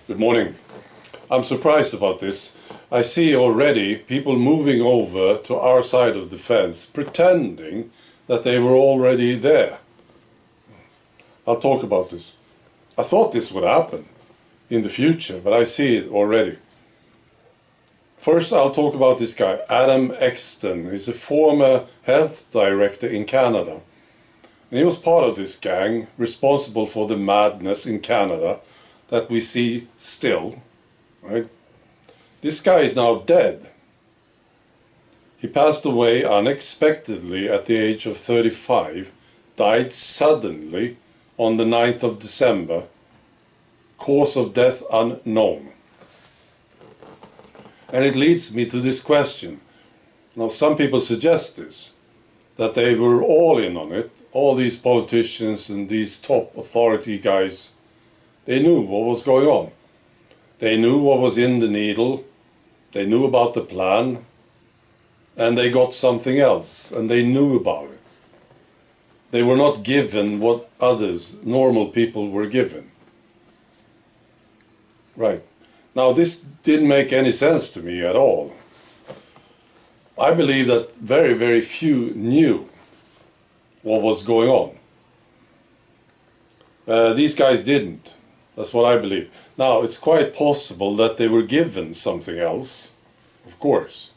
Good morning. I'm surprised about this. I see already people moving over to our side of the fence, pretending that they were already there. I'll talk about this. I thought this would happen in the future, but I see it already. First, I'll talk about this guy, Adam Exton. He's a former health director in Canada. And he was part of this gang responsible for the madness in Canada that we see still, right? This guy is now dead. He passed away unexpectedly at the age of 35, died suddenly on the 9th of December, cause of death unknown. And it leads me to this question. Now, some people suggest this, that they were all in on it, all these politicians and these top authority guys. They knew what was going on. They knew what was in the needle. They knew about the plan. And they got something else. And they knew about it. They were not given what others, normal people, were given. Right. Now, this didn't make any sense to me at all. I believe that very, very few knew what was going on. These guys didn't. That's what I believe. Now, it's quite possible that they were given something else, of course.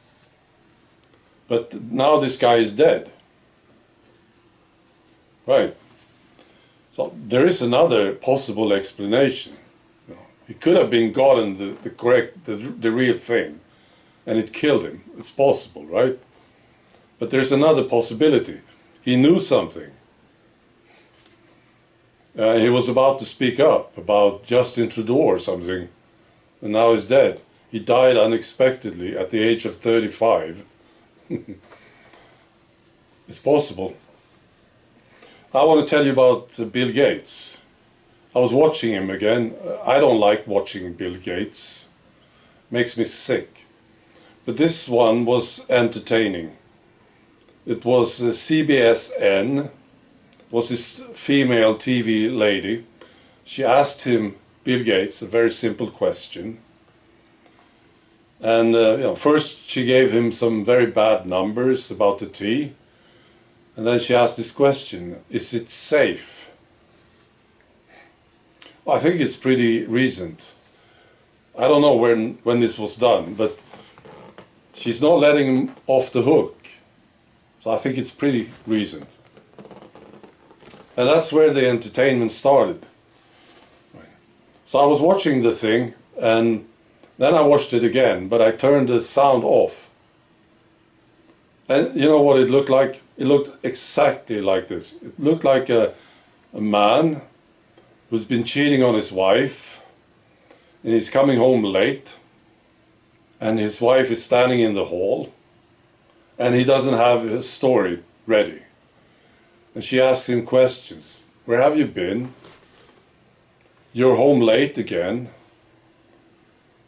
But now this guy is dead. Right. So there is another possible explanation. He could have been gotten the real thing, and it killed him. It's possible, right? But there's another possibility. He knew something. He was about to speak up about Justin Trudeau or something, and now he's dead. He died unexpectedly at the age of 35. It's possible. I want to tell you about Bill Gates. I was watching him again. I don't like watching Bill Gates. Makes me sick. But this one was entertaining. It was CBSN. Was this female TV lady. She asked him, Bill Gates, a very simple question. And first she gave him some very bad numbers about the tea. And then she asked this question, is it safe? Well, I think it's pretty recent. I don't know when this was done, but she's not letting him off the hook. So I think it's pretty recent. And that's where the entertainment started. So I was watching the thing, and then I watched it again, but I turned the sound off. And you know what it looked like? It looked exactly like this. It looked like a man who's been cheating on his wife, and he's coming home late, and his wife is standing in the hall, and he doesn't have a story ready. And she asks him questions. Where have you been? You're home late again.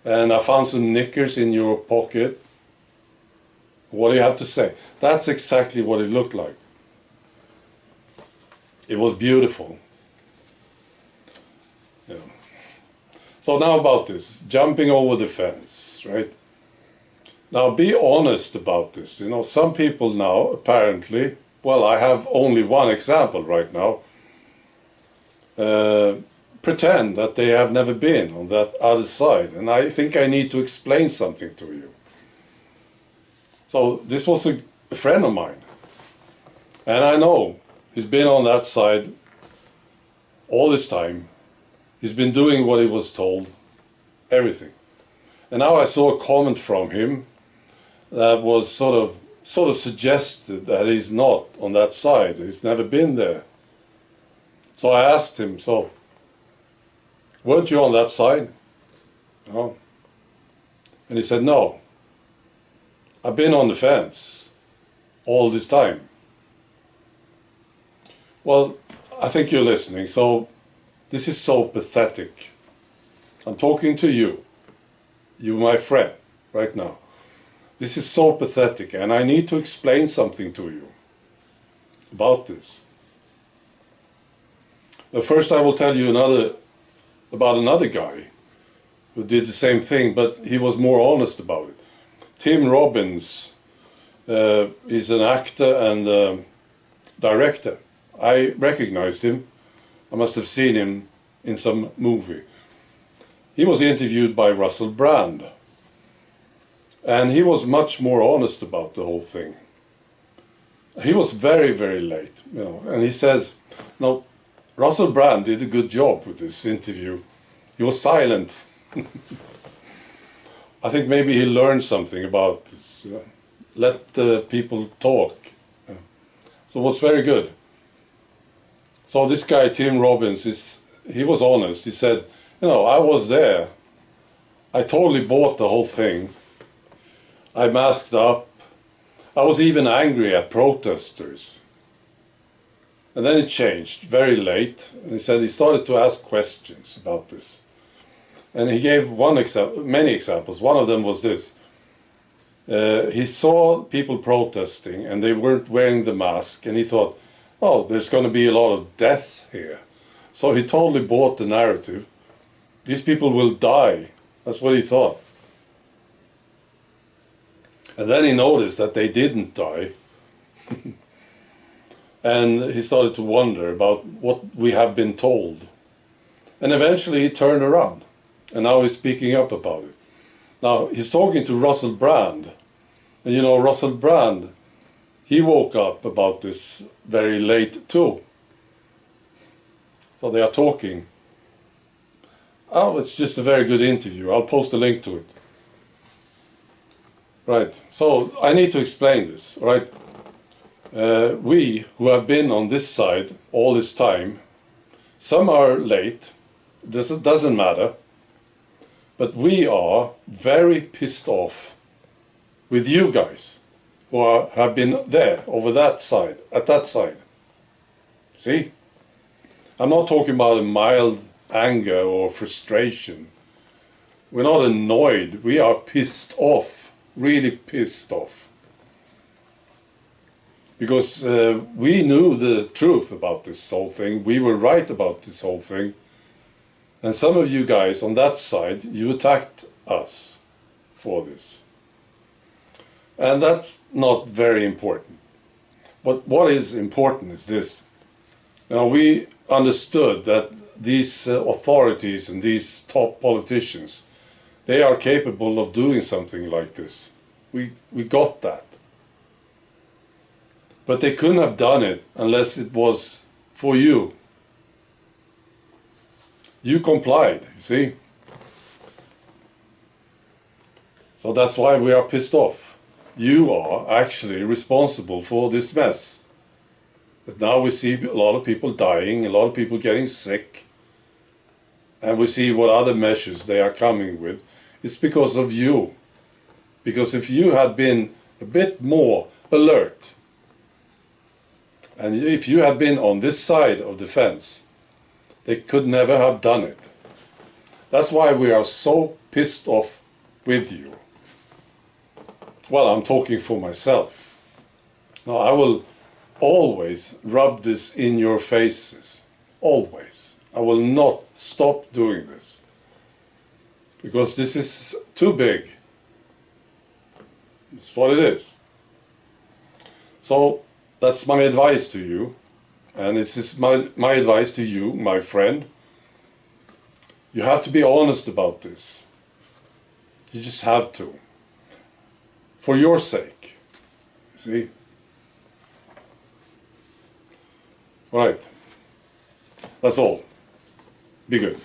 And I found some knickers in your pocket. What do you have to say? That's exactly what it looked like. It was beautiful. Yeah. So now about this, jumping over the fence, right? Now be honest about this. You know, some people now apparently, well, I have only one example right now, pretend that they have never been on that other side. And I think I need to explain something to you. So this was a friend of mine. And I know he's been on that side all this time. He's been doing what he was told, everything. And now I saw a comment from him that was sort of suggested that he's not on that side. He's never been there. So I asked him, so, weren't you on that side? No. And he said, no. I've been on the fence all this time. Well, I think you're listening, so this is so pathetic. I'm talking to you, my friend, right now. This is so pathetic, and I need to explain something to you about this. First, I will tell you about another guy who did the same thing, but he was more honest about it. Tim Robbins is an actor and director. I recognized him. I must have seen him in some movie. He was interviewed by Russell Brand, and he was much more honest about the whole thing. He was very, very late, you know, and he says, no, Russell Brand did a good job with this interview. He was silent. I think maybe he learned something about this. Let the people talk. So it was very good. So this guy, Tim Robbins, he was honest. He said, you know, I was there. I totally bought the whole thing. I masked up. I was even angry at protesters. And then it changed very late. And he said he started to ask questions about this. And he gave many examples. One of them was this. He saw people protesting and they weren't wearing the mask, and he thought, oh, there's going to be a lot of death here. So he totally bought the narrative. These people will die. That's what he thought. And then he noticed that they didn't die. And he started to wonder about what we have been told. And eventually he turned around. And now he's speaking up about it. Now, he's talking to Russell Brand. And you know, Russell Brand, he woke up about this very late too. So they are talking. Oh, it's just a very good interview. I'll post a link to it. Right, so I need to explain this, right? We who have been on this side all this time, some are late, this doesn't matter, but we are very pissed off with you guys who have been there, over that side, at that side. See? I'm not talking about a mild anger or frustration. We're not annoyed, we are pissed off. Really pissed off, because we knew the truth about this whole thing. We were right about this whole thing, and some of you guys on that side, you attacked us for this, and that's not very important. But what is important is this. Now, we understood that these authorities and these top politicians, they are capable of doing something like this. We got that. But they couldn't have done it unless it was for you. You complied, you see? So that's why we are pissed off. You are actually responsible for this mess. But now we see a lot of people dying, a lot of people getting sick, and we see what other measures they are coming with. It's because of you. Because if you had been a bit more alert, and if you had been on this side of the fence, they could never have done it. That's why we are so pissed off with you. Well, I'm talking for myself. Now, I will always rub this in your faces. Always. I will not stop doing this. Because this is too big. It's what it is. So that's my advice to you. And this is my advice to you, my friend. You have to be honest about this. You just have to. For your sake. See? Right. That's all. Be good.